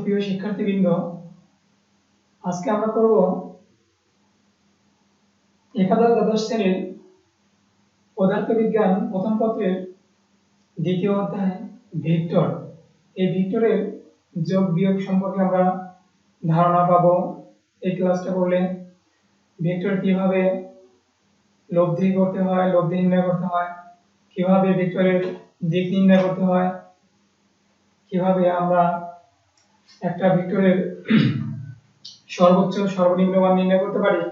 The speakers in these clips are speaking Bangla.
সুপ্রিয় শিক্ষার্থীবৃন্দ, আজকে আমরা করব একাদশ দ্বাদশ শ্রেণীর পদার্থবিজ্ঞান প্রথম পত্রের দ্বিতীয় অধ্যায় ভেক্টর। এই ভেক্টরের যোগ বিয়োগ সম্পর্কে আমরা ধারণা পাবো এই ক্লাসটা করলে। ভেক্টর কিভাবে লব্ধি করতে হয়, লব্ধি নির্ণয় করতে হয়, কিভাবে ভেক্টরের দিক নির্ণয় করতে হয়, কিভাবে আমরা একটা ভেক্টরের সর্বোচ্চ সর্বনিম্ন মান নির্ণয় করতে পারি।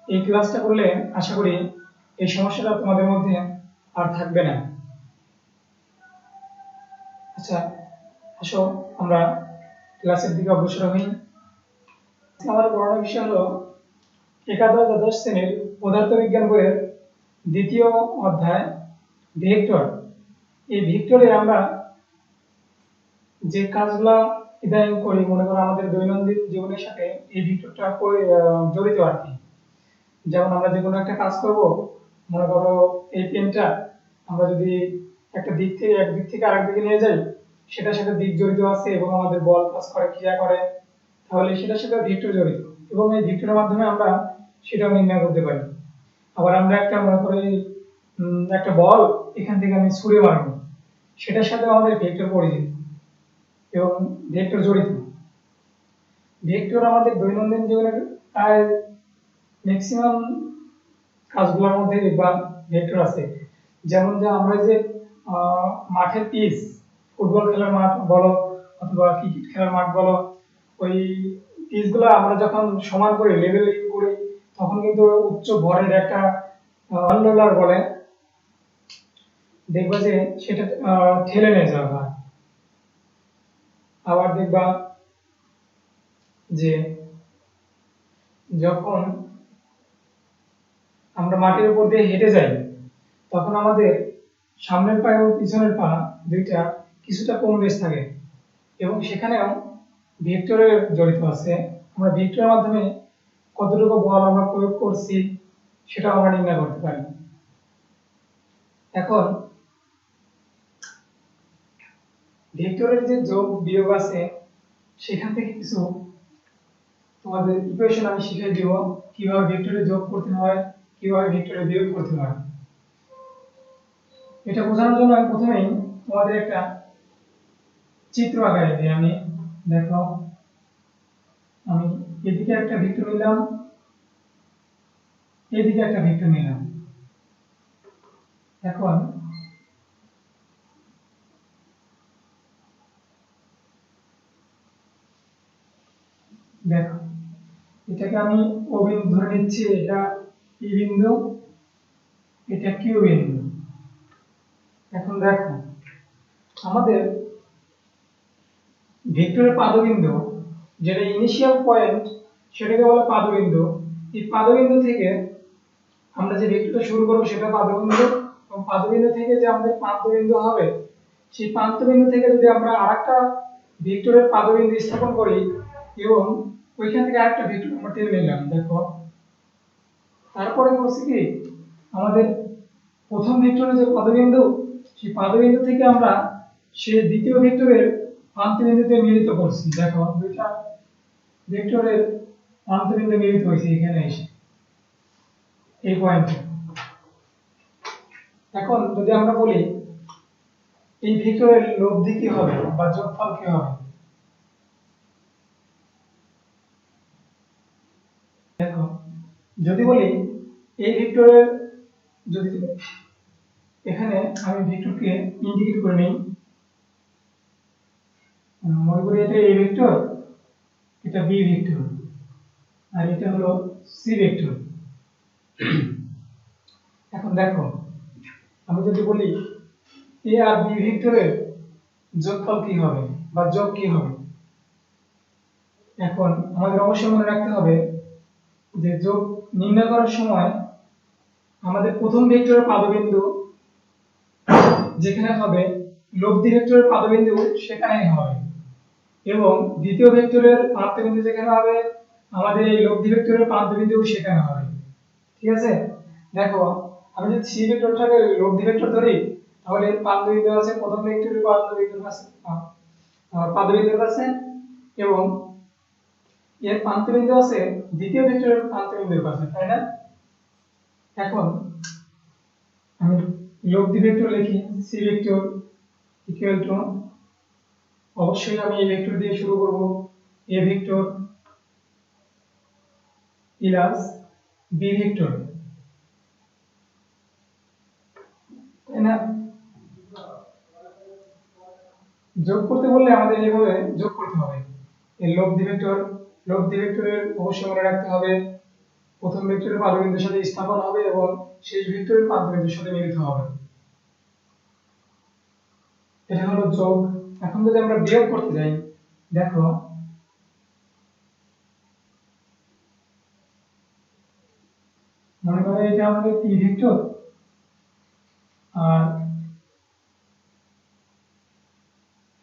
এই ক্লাসটা করলে আশা করি এই সমস্যাটা তোমাদের মধ্যে আর থাকবে না। আচ্ছা, আসো আমরা ক্লাসের দিকে অগ্রসর হই। আমার পড়ানোর বিষয় হলো একাদশ দ্বাদশ শ্রেণীর পদার্থবিজ্ঞান বইয়ের দ্বিতীয় অধ্যায় ভেক্টর। এই ভেক্টরে আমরা যে কাজগুলা ইদানিং করি, মনে করো আমাদের দৈনন্দিন জীবনের সাথে এই ভেক্টরটা জড়িত আর কি। যেমন আমরা যে কোনো একটা কাজ করব, মনে করো এই পেনটা আমরা যদি একটা দিক থেকে এক দিক থেকে আরেক দিকে নিয়ে যাই, সেটার সাথে দিক জড়িত আছে এবং আমাদের বল কাজ করে, ক্রিয়া করে, তাহলে সেটার সাথে ভেক্টর জড়িত এবং এই ভেক্টরের মাধ্যমে আমরা সেটা নির্ণয় করতে পারি। আবার আমরা একটা মনে করি একটা বল এখান থেকে আমি ছুঁড়ে মারবো, সেটার সাথে আমাদের ভেক্টর পরিচিত এবং ভেক্টর জড়িত। ভেক্টর আমাদের দৈনন্দিন জীবনের প্রায় ম্যাক্সিমাম কাজগুলোর মধ্যে দেখবা ভেক্টর আছে। যেমন যে আমরা যে মাঠের পিচ, ফুটবল খেলার মাঠ বলো অথবা ক্রিকেট খেলার মাঠ বলো, ওই পিচগুলো আমরা যখন সমান করে লেভেলিং করি তখন কিন্তু উচ্চ ভরের একটা রোলার বলে দেখবা যে সেটা ঠেলে নিয়ে যাওয়া হয়। আবার দেখবা যে যখন আমরা মাটির উপর দিয়ে হেঁটে যাই তখন আমাদের সামনের পা এবং পিছনের পা দুইটা কিছুটা কম বেশ থাকে এবং সেখানেও ভেক্টরের জড়িত আছে। আমরা ভেক্টরের মাধ্যমে কতটুকু বল আমরা প্রয়োগ করছি সেটা আমরা নির্ণয় করতে পারি। এখন ভেক্টরের যে যোগ বিয়োগ আছে সেখান থেকে কিছু তোমাদের ইকুয়েশন আমি শিখিয়ে দিব, কিভাবে ভেক্টরে যোগ করতে হয়, কিভাবে ভেক্টরে বিয়োগ করতে হয়। এটা বোঝানোর জন্য আমি প্রথমেই তোমাদের একটা চিত্র আকারে দিই। আমি দেখো, আমি এদিকে একটা ভেক্টর নিলাম, এদিকে একটা ভেক্টর নিলাম। এখন দেখো, এটাকে আমি ও বিন্দু ধরে নিচ্ছি, এটা পি বিন্দু, এটা কিউ বিন্দু। এখন দেখো, আমাদের ভেক্টরের পাদবিন্দু যেটা ইনিশিয়াল পয়েন্ট সেটাকে বলে পাদবিন্দু। এই পাদবিন্দু থেকে আমরা যে ভেক্টরটা শুরু করব সেটা পাদবিন্দু, এবং পাদবিন্দু থেকে যে আমাদের প্রান্তবিন্দু হবে সেই প্রান্তবিন্দু থেকে যদি আমরা আরেকটা ভেক্টরের পাদবিন্দু স্থাপন করি এবং ওইখান থেকে আরেকটা ভেক্টর আমরা টেনে নিলাম, দেখো তারপরে করছি কি আমাদের প্রথম ভেক্টরের যে পাদবিন্দু সেই পাদবিন্দু থেকে আমরা সেই দ্বিতীয় ভেক্টরের প্রান্তবিন্দুতে মিলিত করছি। দেখো দুইটা ভেক্টরের প্রান্তবিন্দু মিলিত হয়েছে এখানে এসে এই পয়েন্টে। এখন যদি আমরা বলি এই ভেক্টরের লব্ধি কি হবে বা যোগফল কি হবে, দেখো যদি বলি এই ভেক্টরের, যদি এখানে আমি ভেক্টরকে ইন্ডিকেট করে নেই, মনে করি এটা এ ভেক্টর, এটা বি ভেক্টর, আর এটা হলো সি ভেক্টর। এখন দেখো, আমি যদি বলি এ আর বি ভেক্টরের যোগফল কি হবে বা যোগ কি হবে, এখন আমাদের অবশ্যই মনে রাখতে হবে যে যোগ নির্ণয় করার সময় আমাদের প্রথম ভেক্টরের পাদবিন্দু যেখানে হবে লব্ধি ভেক্টরের পাদবিন্দু সেখানেই হবে এবং দ্বিতীয় ভেক্টরের প্রান্তবিন্দু যেখানে হবে আমাদের এই লব্ধি ভেক্টরের প্রান্তবিন্দু সেখানে হবে। ঠিক আছে, দেখো আমি যদি সি ভেক্টরটাকে লব্ধি ভেক্টর ধরি তাহলে এর প্রান্তবিন্দু আছে প্রথম ভেক্টরের পাদবিন্দুর কাছে এবং এর প্রান্তবিন্দু আছে দ্বিতীয় ভেক্টরের প্রান্তবিন্দুর কাছে, তাই না? এখন আমি লব্ধি ভেক্টর লিখি সি ভেক্টর ইকুয়াল টু, অবশ্যই আমি এই ভেক্টর দিয়ে শুরু করব, a vector plus b vector, তাই না? যোগ করতে বললে আমাদের এইভাবে যোগ করতে হবে। এই লব্ধি ভেক্টরের অবশ্যই মনে রাখতে হবে প্রথম ভেক্টরের পাদবিন্দুর সাথে স্থাপন হবে এবং শেষ ভেক্টরের পাদবিন্দুর সাথে মিলিত হবে, এটা হলো যোগ। এখন যদি আমরা বিয়োগ করতে যাই, দেখো মনে করো এটা আমাদের পি ভেক্টর আর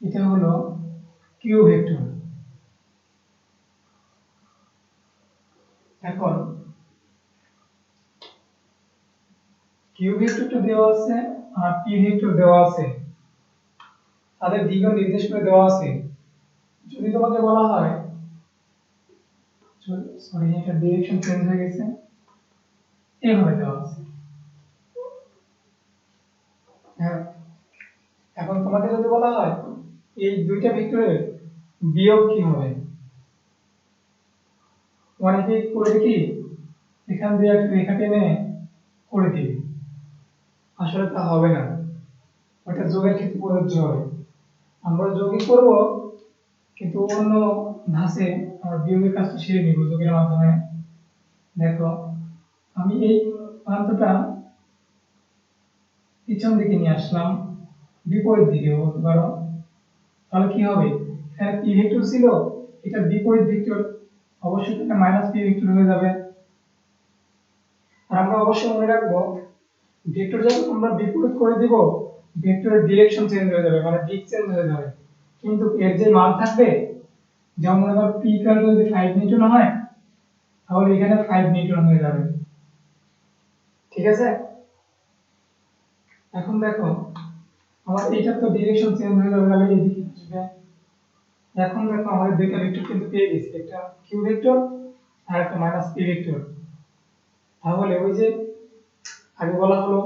এটা হলো কিউ ভেক্টর। এখন কিউ ভেক্টরটা দেওয়া আছে আর পি ভেক্টর দেওয়া আছে, তাদের দিক নির্দেশ করে দেওয়া আছে। যদি তোমাকে বলা হয়, সরি এটা ডিরেকশন চেঞ্জ হয়ে গেছে, এইভাবে দেওয়া আছে। হ্যাঁ, এখন তোমাকে যদি বলা হয় এই দুইটা ভেক্টরের বিয়োগ কি হবে, অনেকে করে কি এখান দিয়ে একটা রেখা টেনে করে দিবে, আসলে তা হবে না, ওটা যোগের ক্ষেত্রে প্রযোজ্য হবে। আমরা যোগই করব, কিন্তু অন্য ধাঁচে আমরা বিয়োগের কাজটা সেরে নিব যোগের মাধ্যমে। দেখো আমি এই প্রান্তটা পিছন দিকে নিয়ে আসলাম, বিপরীত দিকে বলতে পারো, তাহলে কি হবে, এখানে পি ভেক্টর ছিল, এটা বিপরীত ভেক্টর, অবশ্যই এটা মাইনাস পি ভেক্টর হয়ে যাবে। আর আমরা অবশ্যই মনে রাখবো ভেক্টর যখন আমরা বিপরীত করে দিব, ভেক্টরের ডিরেকশন চেঞ্জ হয়ে যাবে, মানে দিক চেঞ্জ হয়ে যাবে, কিন্তু এর যে মান থাকবে, যেমন মনে করো পি ইকুয়াল টু যদি 5 নিউটন হয়, তাহলে এখানে 5 নিউটন হয়ে যাবে, ঠিক আছে? এখন দেখো আমার এটা তো ডিরেকশন চেঞ্জ হয়ে যাবে, তাহলে এদিকে আসবে। এখন দেখো আমাদের দুইটা ভেক্টর কিন্তু পেয়ে গেছি, একটা কিউ ভেক্টর আর একটা মাইনাস পি ভেক্টর। তাহলে ওই যে আগে বলা হলো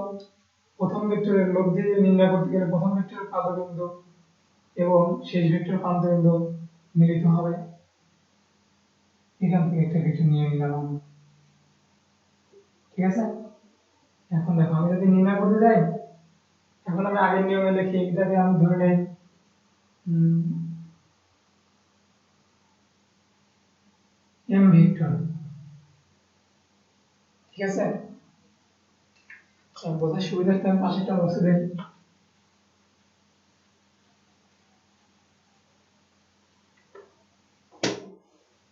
প্রথম ভেক্টরের লব্ধি নির্ণয় করতে গেলে প্রথম ভেক্টরের পাদবিন্দু এবং শেষ ভেক্টরের প্রান্তবিন্দু মিলিত হবে, এখান থেকে একটা ভেক্টর নিয়ে নিলাম আমরা, ঠিক আছে? এখন দেখো আমি যদি নির্ণয় করতে যাই, এখন আমি আগের নিয়মে লিখি, এটাকে আমি ধরে নেই এম ভেক্টর, ঠিক আছে? বোঝার সুবিধার্থে আমি পাশেরটা বসে দেই।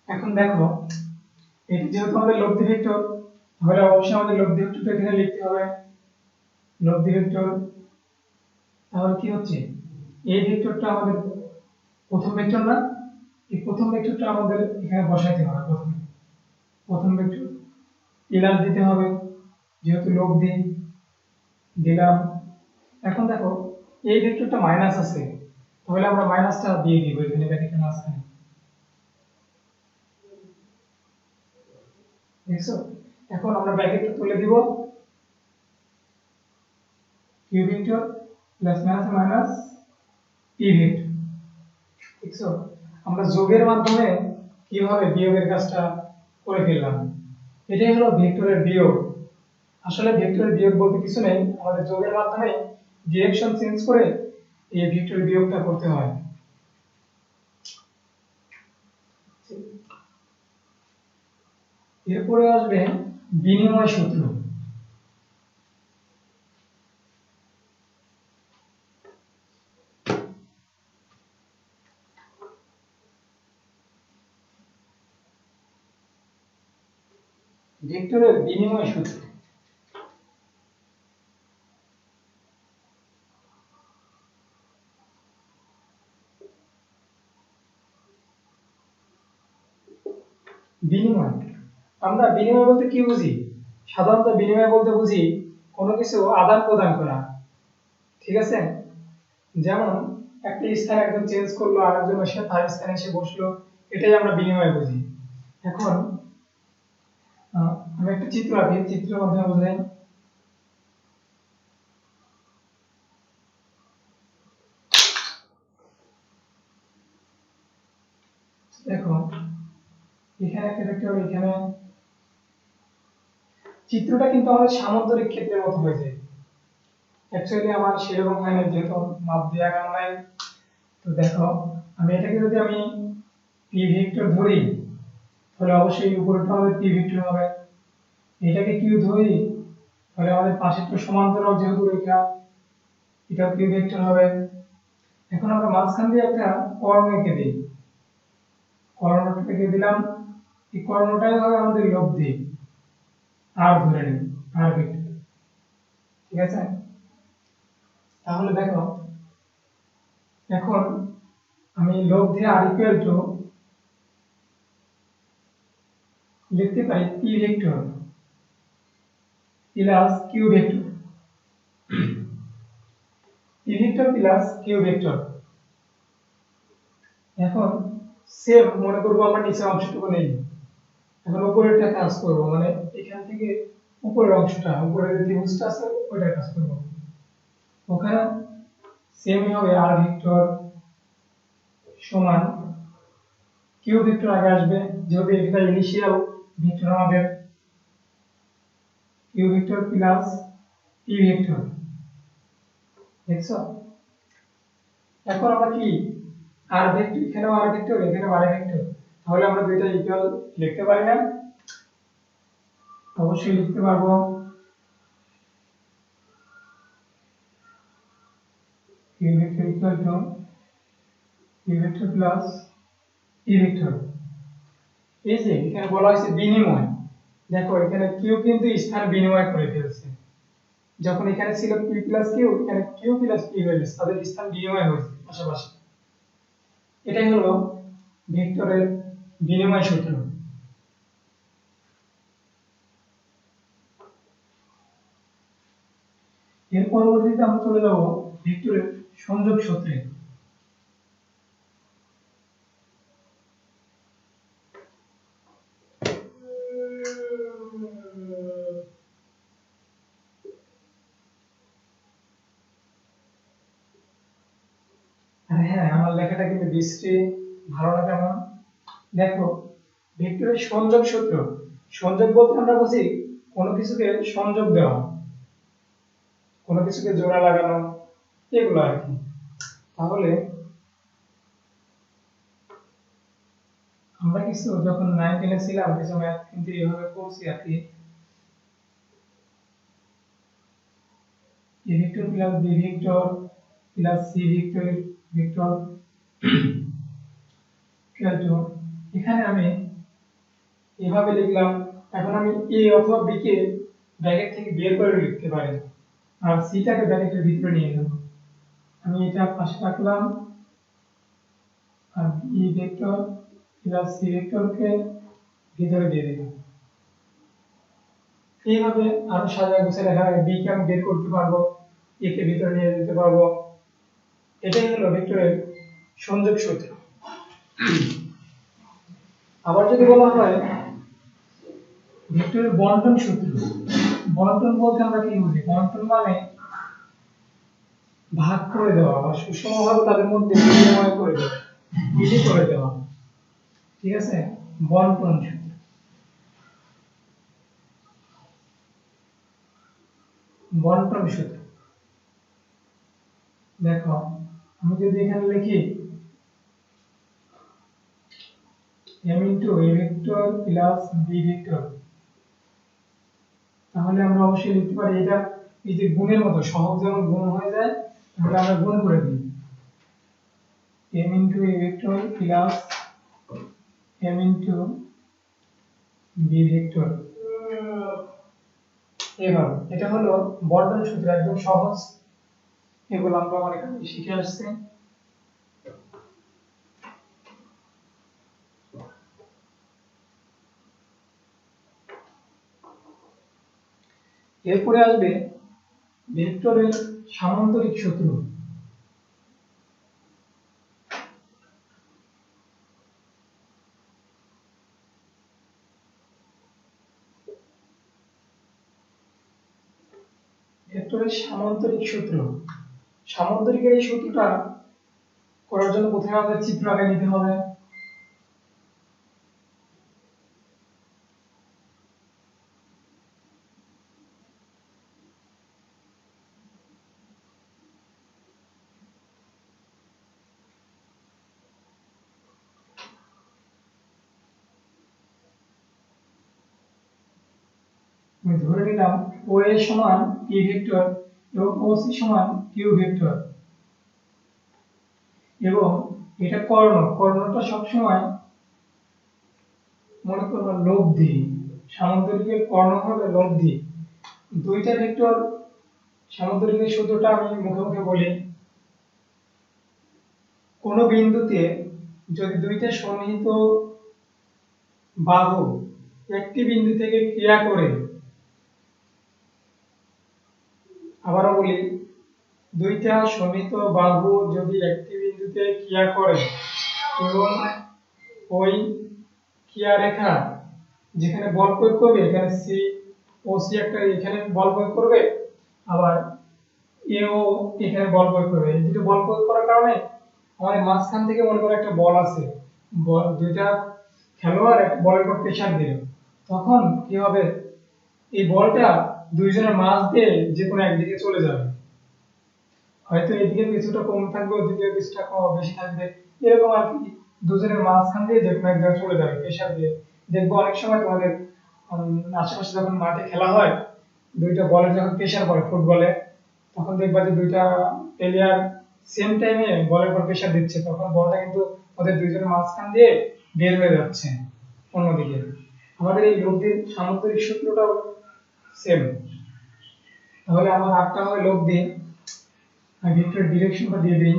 এখন দেখো এটি যেহেতু আমাদের লব্ধি ভেক্টর, তাহলে অবশ্যই আমাদের লব্ধি ভেক্টরটা এখানে লিখতে হবে, লব্ধি ভেক্টর। তাহলে কি হচ্ছে, এই ভেক্টরটা আমাদের প্রথম ভেক্টর না, এই প্রথম ভেক্টরটা আমাদের এখানে বসাইতে হবে। প্রথম ভেক্টর প্লাস দিতে হবে, যেহেতু লব্ধি দিলাম। এখন দেখো এই ভেক্টরটা মাইনাস আছে, তাহলে আমরা মাইনাসটা দিয়ে দিব এখানে ব্র্যাকেটের মাঝখানে, দেখছো? এখন আমরা ব্র্যাকেটটা তুলে দিব, q vector plus minus minus p vector, দেখছো? আমরা যোগের মাধ্যমে কিভাবে বিয়োগের কাজটা করে ফেললাম, এটাই হলো ভেক্টরের বিয়োগ। আসলে ভেক্টরের বিয়োগ বলতে কিছু নেই, আমাদের যোগের মাধ্যমে ডিরেকশন চেঞ্জ করে এই ভেক্টরের বিয়োগটা করতে হয়। এরপরে আসবে বিনিময় সূত্র। ভেক্টরের বিনিময় সূত্র, বিনিময়, আমরা বিনিময় বলতে কি বুঝি? সাধারণত বিনিময় বলতে বুঝি কোনো কিছু আদান প্রদান করা, ঠিক আছে? যেমন একটা স্থান একজন চেঞ্জ করলো, আরেকজন এসে তার স্থানে এসে বসলো, এটাই আমরা বিনিময় বুঝি। এখন আমি একটা চিত্র আঁকি, চিত্রের মাধ্যমে বোঝাই। দেখো এখানে একটা ভেক্টর, এখানে চিত্রটা কিন্তু আমাদের সামান্তরিক ক্ষেত্রের মতো হয়েছে। অ্যাকচুয়ালি আমার সেরকম হয় না, যেহেতু মাপ দেওয়া গেল নাই। তো দেখো আমি এটাকে যদি আমি পি ভেক্টর ধরি, তাহলে অবশ্যই উপরটা আমাদের পি ভেক্টর হবে। এটাকে কিউ ধরি, তাহলে আমাদের পাশেরটা সমান্তরাল যেহেতু রেখা, এটা পি ভেক্টর হবে। এখন আমরা মাঝখান দিয়ে একটা কর্ণ এঁকে দিই, কর্ণটা এঁকে দিলাম, এই কর্ণটাই হবে আমাদের লব্ধি, আর ধরে নিই আর ভেক্টর। ঠিক আছে, তাহলে দেখো এখন আমি লব্ধি আর ইকুয়াল টু লিখতে পারি p vector plus q vector, p vector plus q vector. এখন সেম মনে করব আমরা নিচের অংশটুকু নেই, এখন উপরেরটা কাজ করব, মানে এখান থেকে উপরের অংশটা, উপরের যে ত্রিভুজটা আছে ওইটার কাজ করব। ওখানে সেমই হবে আর ভেক্টর সমান কিউ ভেক্টর আগে আসবে, যেহেতু এটা ইনিশিয়াল ভেক্টর আমাদের, q vector plus p vector. দেখছো, এখন আমরা কি আর ভেক্টর, এখানেও আর ভেক্টর, এখানেও আর ভেক্টর, তাহলে আমরা দুইটা ইকুয়াল লিখতে পারি না? অবশ্যই লিখতে পারবো। Q vector equal to q vector plus p vector. এই যে এখানে বলা হয়েছে বিনিময়, দেখো এখানে কিউ কিন্তু স্থান বিনিময় করে ফেলছে। যখন এখানে ছিল পি প্লাস কিউ, এখানে কিউ প্লাস পি হয়ে গেছে, তাদের স্থান বিনিময় হয়েছে পাশাপাশি। এটাই হলো ভেক্টরের বিনিময় সূত্র। এর পরবর্তীতে আমরা চলে যাব ভেক্টরের সংযোগ সূত্রে। আর হ্যাঁ, আমার লেখাটা কিন্তু বিশ্রী, ভালো না কেমন? দেখো ভেক্টরের সংযোগ সূত্র, সংযোগ বলতে আমরা বুঝি কোনো কিছুকে সংযোগ দেওয়া, কোনো কিছুকে জোড়া লাগানো, এগুলো আর কি। তাহলে আমরা কিছু যখন 9 10 ছিলাম কিছু ম্যাথ কিন্তু এইভাবে করছি আর কি। A vector plus b vector plus c vector vector equal to, এখানে আমি এভাবে লিখলাম। এখন আমি এ অথবা বি কে ব্র্যাকেট থেকে বের করে লিখতে পারি, আর সি টাকে ব্র্যাকেটের ভিতরে নিয়ে নেব। আমি এটা পাশে রাখলাম, আর বি ভেক্টর প্লাস সি ভেক্টরকে ভিতরে দিয়ে দিলাম। এইভাবে আরো সাজায় গুছিয়ে লেখা হয়। বি কে আমি বের করতে পারবো, এ কে ভিতরে নিয়ে যেতে পারবো। এটাই হলো ভেক্টরের সংযোগ সূত্র। আবার যদি বলা হয় ভেক্টরের বন্টন সূত্র, বন্টন বলতে আমরা কি বুঝি? বন্টন মানে ভাগ করে দেওয়া বা সুষমভাবে তাদের মধ্যে বিনিময় করে দেওয়া, বিলি করে দেওয়া। ঠিক আছে, বন্টন সূত্র। বন্টন সূত্র দেখো আমি যদি এখানে লিখি m into a vector plus b vector, তাহলে আমরা অবশ্যই লিখতে পারি এটা এই যে গুণের মতো, সহগ যেমন গুণ হয়ে যায়, তাহলে আমরা গুণ করে দিই m into a vector plus m into b vector। এভাবে এটা হলো বন্টন সূত্র, একদম সহজ। এগুলো আমরা অনেক আগে শিখে আসছি। এরপরে আসবে ভেক্টরের সামান্তরিক সূত্র। ভেক্টরের সামান্তরিক সূত্র। সামান্তরিকের এই সূত্রটা করার জন্য প্রথমে আমাদের চিত্র আঁকা নিতে হবে। আমি ধরে নিলাম OA সমান P ভেক্টর এবং OC সমান Q ভেক্টর, এবং এটা কর্ণটা সবসময় মনে করব লব্ধি। সামান্তরিকের কর্ণ হবে লব্ধি। দুইটা ভেক্টর সামান্তরিকের সূত্রটা আমি মুখে মুখে বলি। কোন বিন্দুতে যদি দুইটা সন্নিহিত বাহু একটি বিন্দু থেকে ক্রিয়া করে, আবারও বলি, দুইটা সন্নিহিত বাহু যদি একটি বিন্দুতে ক্রিয়া করে এবং ওই ক্রিয়া রেখা যেখানে বল প্রয়োগ করবে, এখানে সি ও সি একটা এখানে বল প্রয়োগ করবে, আবার এও এখানে বল প্রয়োগ করবে। এই দুটো বল প্রয়োগ করার কারণে আমাদের মাঝখান থেকে মনে করো একটা বল আছে, বল দুইটা খেলোয়াড় একটা বলের উপর প্রেসার দিল, তখন কি হবে, এই বলটা দুইজনের মাঝ দিয়ে যে কোনো একদিকে চলে যাবে। হয়তো এদিকে কিছুটা কম থাকবে, ওদিকে কিছুটা বেশি থাকবে, এরকম আর কি। দুজনের মাঝখান দিয়ে যে কোনো এক জায়গায় চলে যাবে প্রেসার দিয়ে। দেখবো অনেক সময় তোমাদের আশেপাশে যখন মাঠে খেলা হয়, দুইটা বলের যখন প্রেসার পড়ে ফুটবলে, তখন দেখবা যে দুইটা প্লেয়ার সেম টাইমে বলের উপর প্রেসার দিচ্ছে, তখন বলটা কিন্তু ওদের দুইজনের মাঝখান দিয়ে বের হয়ে যাচ্ছে অন্যদিকে। আমাদের এই লব্ধির সামান্তরিক সূত্রটাও সেম। তাহলে আমার আটটা হবে লব্ধি। আমি ভেক্টর ডিরেকশনটা দিয়ে দিই।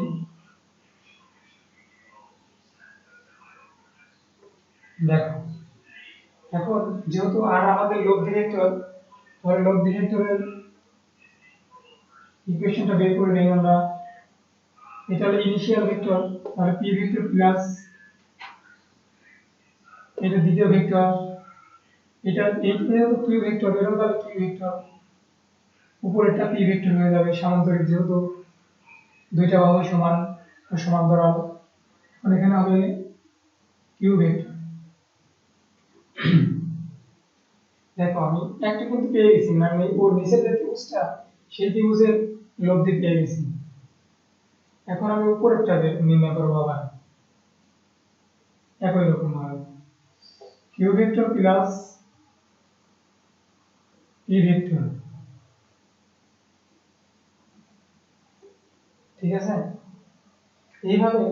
দেখো, এখন যেহেতু আর আমাদের লব্ধি ভেক্টর, তাহলে লব্ধি ভেক্টরের ইকুয়েশনটা বের করে নেই আমরা। এটা হলো ইনিশিয়াল ভেক্টর, তাহলে পি ভেক্টর প্লাস এটা দ্বিতীয় ভেক্টর, এটা যেহেতু কিউ ভেক্টর, এটাও তাহলে কিউ ভেক্টর, উপরেরটা পি ভেক্টর হয়ে যাবে সামান্তরিক, যেহেতু দুইটা বাহু সমান সমান্তরাল। এখন এখানে হবে কিউ ভেক্টর। দেখো আমি একটা কিন্তু পেয়ে গেছি, মানে ওর নিচের যে ত্রিভুজটা, সেই ত্রিভুজের লব্ধি পেয়ে গেছি। এখন আমি উপরেরটা নির্ণয় করবো আবার একই রকম ভাবে, q vector plus p vector. ঠিক আছে, এইভাবে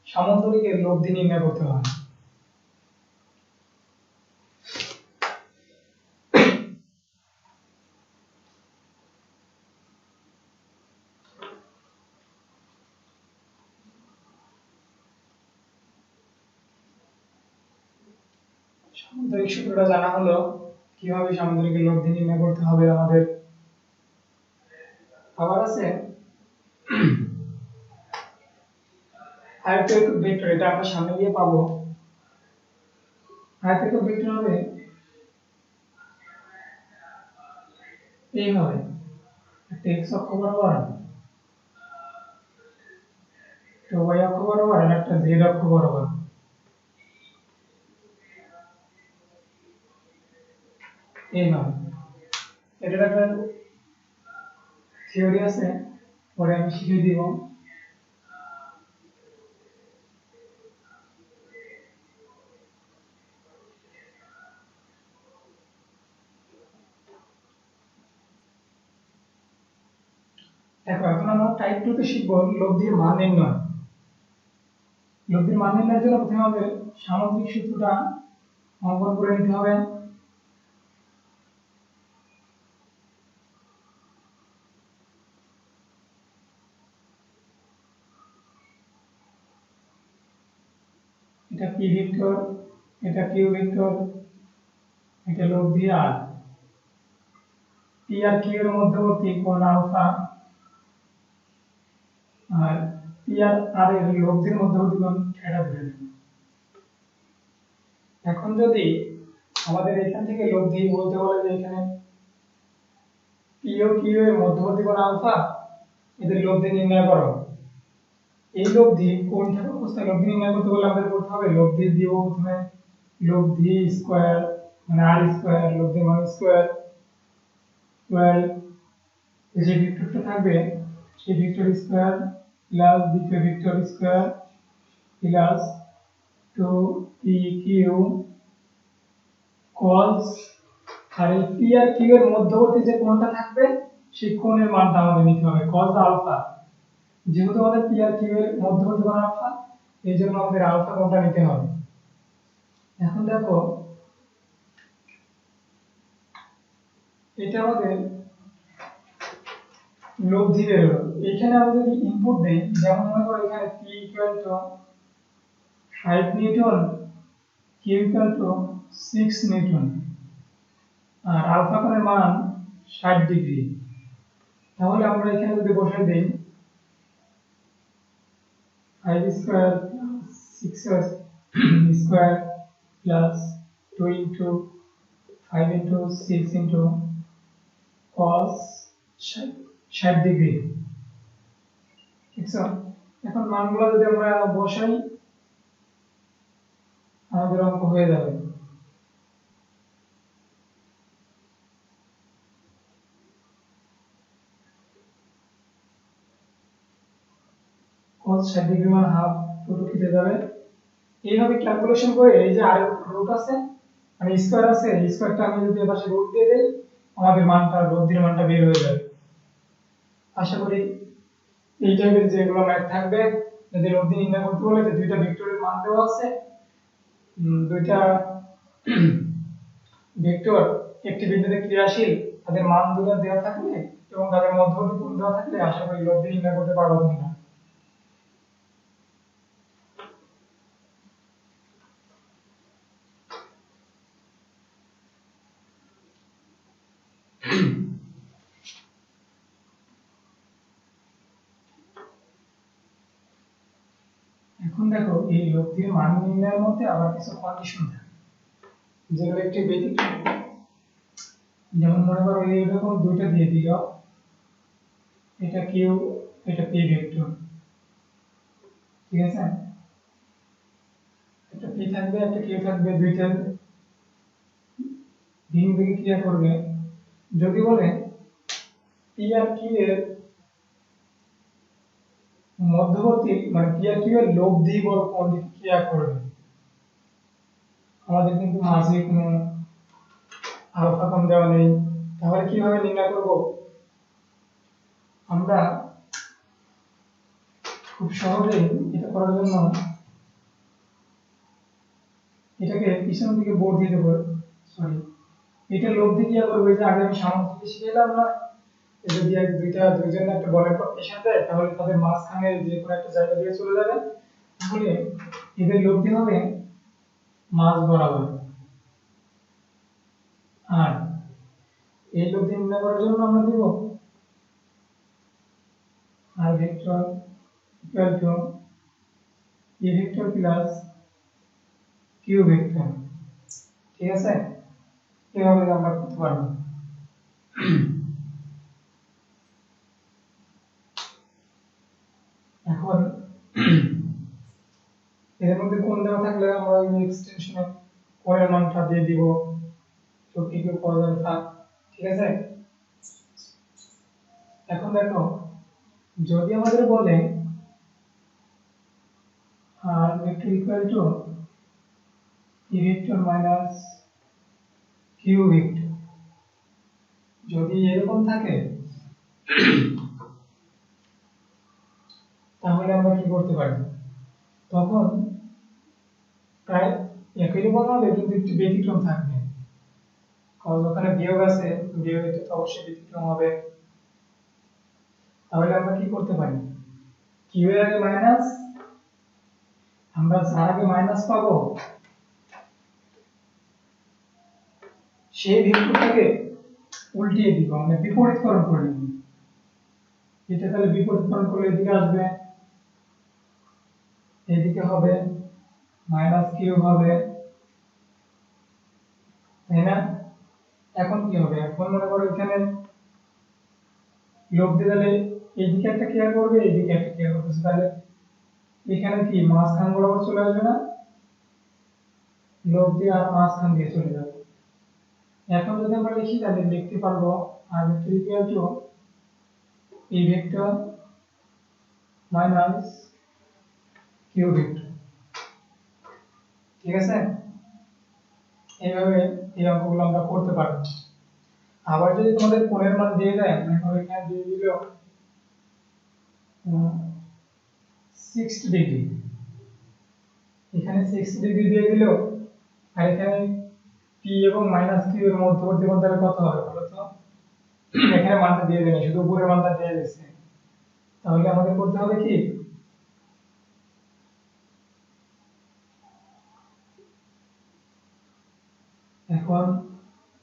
সামান্তরিকের লব্ধি নির্ণয় করতে হয়। সামান্তরিক সূত্রটা জানা হলো, কিভাবে সামান্তরিকের লব্ধি নির্ণয় করতে হবে আমাদের। আবার আছে আয়তকার ভেক্টর, এটা আমরা সামনে গিয়ে পাবো। আয়তকার ভেক্টর হবে এইভাবে, একটা x অক্ষ বরাবর, একটা y অক্ষ বরাবর, আর একটা z অক্ষ বরাবর। এইভাবে এটার একটা থিওরি আছে, পরে আমি শিখিয়ে দিব। দেখো, এখন আমরা টাইপ 2 তে শিখব লব্ধির মান নির্ণয়। লব্ধির মান নির্ণয়ের জন্য প্রথমে আমাদের সামান্তরিক সূত্রটা অঙ্কন করে নিতে হবে। এটা পি ভেক্টর, এটা কিউ ভেক্টর, এটা লব্ধি আর পি আর কিউ এর মধ্যবর্তী কোণ আলফা, আর পি আর এর লব্ধির মধ্যবর্তী কোণ থিটা ধরে নেব। এখন যদি আমাদের এখান থেকে লব্ধি বলতে বলে যে এখানে P পি ও কিউ এর মধ্যবর্তী কোণ আলফা, এদের লব্ধি নির্ণয় করো। এই লব্ধি কোণ থাকা অবস্থায় লব্ধি নির্ণয় করতে হলে আমাদের করতে হবে লব্ধি দিব প্রথমে লব্ধি স্কয়ার মানে আর স্কয়ার লব্ধি মান স্কয়ার 12 যে ভেক্টরটা থাকবে সেই ভেক্টর স্কয়ার প্লাস দ্বিতীয় vector square plus 2pq cos আর এই পি আর কিউ এর মধ্যবর্তী যে কোণটা থাকবে সেই কোণের মানটা আমাদের নিতে হবে cos আলফা। যেহেতু আমাদের পি আর কিউ এর মধ্যবর্তী কোণ আলফা, এই জন্য আমাদের আলফা কোণটা নিতে হবে। এখন দেখো এটা আমাদের লব্ধি বের হলো। এখানে আমরা যদি ইনপুট দেই, যেমন মনে করো এখানে p equal to 5 newton, q equal to 6 newton আর আলফা কোণের মান 60 ডিগ্রি, তাহলে আমরা এখানে যদি বসাই দেই 5 square 6 square plus 2 into 5 into 6 into cos 60 degree. ঠিক আছে, এখন মানগুলো যদি আমরা বসাই আমাদের অঙ্ক হয়ে যাবে। cos 60 ডিগ্রি মান হাফ রুট কেটে যাবে। এইভাবে ক্যালকুলেশন করে এই যে আর রুট আছে মানে স্কয়ার আছে, এই স্কয়ারটা আমি যদি এর পাশে রুট দিয়ে দেই আমাদের মানটা লব্ধির মানটা বের হয়ে যাবে। আশা করি এই টাইপের যেগুলো ম্যাথ থাকবে যদি লব্ধি নির্ণয় করতে বলে যে দুইটা ভেক্টরের মান দেওয়া আছে, দুইটা ভেক্টর একটি বিন্দুতে ক্রিয়াশীল, তাদের মান দুটো দেওয়া থাকলে এবং তাদের মধ্যবর্তী কোণ দেওয়া থাকলে আশা করি লব্ধি নির্ণয় করতে পারবো তোমরা। এখন দেখো এই লব্ধির মান নির্ণয়ের মধ্যে আবার কিছু কন্ডিশন থাকে যেগুলো একটু ব্যতিক্রম। যেমন মনে করো এইরকম দুইটা দিয়ে দিল, এটা কিউ এটা পি ভেক্টর, ঠিক আছে, একটা পি থাকবে একটা কিউ থাকবে, দুইটা ভিন্ন দিকে ক্রিয়া করবে। যদি বলে পি আর কিউ এর মধ্যবর্তী মানে পি আর কিউ এর লব্ধি বল কোন দিকে ক্রিয়া করবে, আমাদের কিন্তু মাঝে কোনো আলফা কোণ দেওয়া নেই, তাহলে কিভাবে নির্ণয় করব? আমরা খুব সহজেই এটা করার জন্য এটাকে পিছন দিকে বোর্ড দিয়ে দেবো, সরি এটা লব্ধি ক্রিয়া করবে যে আগে আমি সামগ্রিক শিখেলাম না, যদি দুইজন একটা বলের পর পেশান দেয় তাহলে তাদের মাঝখানে যে কোনো একটা জায়গা দিয়ে চলে যাবে, তাহলে এদের লব্ধি হবে মাঝ বরাবর। আর এই লব্ধি নির্ণয় করার জন্য আমরা দেব r vector equal to a vector plus q vector, ঠিক আছে, এভাবে আমরা করতে পারবো। এখন এর মধ্যে কোণ দেওয়া থাকলে আমরা এই এক্সটেনশনে কোণের মানটা দিয়ে দিব তো কি কি cos আলফা, ঠিক আছে। এখন দেখো যদি আমাদের বলে R vector equal to E vector minus Q vector, যদি এরকম থাকে তাহলে আমরা কি করতে পারি? তখন প্রায় একই রকম হবে কিন্তু একটু ব্যতিক্রম থাকবে, কারণ ওখানে বিয়োগ আছে, বিয়োগে তো অবশ্যই ব্যতিক্রম হবে। তাহলে আমরা কি করতে পারি? কিউ এর আগে মাইনাস, আমরা যার আগে মাইনাস পাবো সেই ভেক্টরটাকে উল্টিয়ে দিব, মানে বিপরীতকরণ করে নিব। এটা তাহলে বিপরীতকরণ করলে এদিকে আসবে, এদিকে হবে মাইনাস কিউ হবে, তাই না? এখন কি হবে? এখন মনে করো এখানে লোভ দিয়ে তাহলে এইদিকে একটা কেয়ার করবে, এইদিকে একটা কেয়ার করতেছে, তাহলে এখানে কি মাঝখান বরাবর চলে আসবে না, লোভ দিয়ে আর মাঝখান দিয়ে চলে যাবে। এখন যদি আমরা লিখি তাহলে লিখতে পারবো আর ভেক্টর ইকুয়াল টু এই ভেক্টর মাইনাস কিউ ভেক্টর। ঠিক আছে, এইভাবে এই অঙ্কগুলো আমরা করতে পারবো। আবার যদি তোমাদের কোণের মান দিয়ে দেয়, মানে এখানে দিয়ে দিল 60 ডিগ্রি, এখানে 60 ডিগ্রি দিয়ে দিল, আর এখানে পি এবং মাইনাস কিউ এর মধ্যবর্তী কোণ তাহলে কত হবে বলো তো? এখানে মানটা দিয়ে দেয়নি, শুধু উপরের মানটা দিয়ে দিয়েছে। তাহলে আমাদের করতে হবে কি, এখন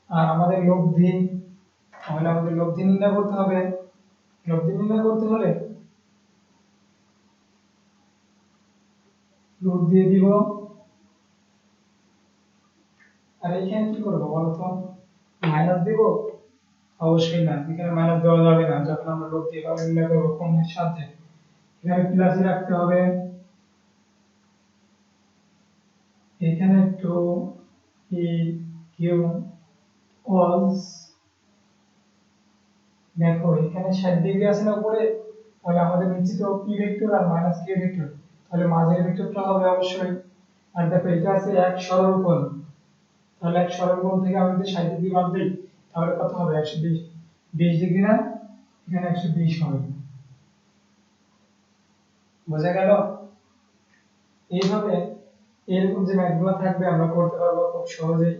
আর আমাদের লব্ধি, তাহলে আমাদের লব্ধি নির্ণয় করতে হবে। লব্ধি নির্ণয় করতে হলে রুট দিয়ে দিব, আর এখানে কি করব বলতো, মাইনাস দিব? অবশ্যই না, এখানে মাইনাস দেওয়া যাবে না, যখন আমরা লব্ধি এভাবে নির্ণয় করব কোণের সাথে, এখানে প্লাসই রাখতে হবে। এখানে একটু ই কিউ কস, দেখো এখানে 60 ডিগ্রি আছে না উপরে, তাহলে আমাদের নিচে তো পি ভেক্টর আর মাইনাস কিউ ভেক্টর, তাহলে মাঝের ভেক্টরটা হবে অবশ্যই। আর দেখো এটা আছে এক সরল কোণ, তাহলে এক সরল কোণ থেকে আমি যদি 60 ডিগ্রি বাদ দিই তাহলে কত হবে, 120 20 ডিগ্রি না, এখানে 120 হবে। বোঝা গেল? এইভাবে এরকম যে ম্যাথগুলো থাকবে আমরা করতে পারবো খুব সহজেই।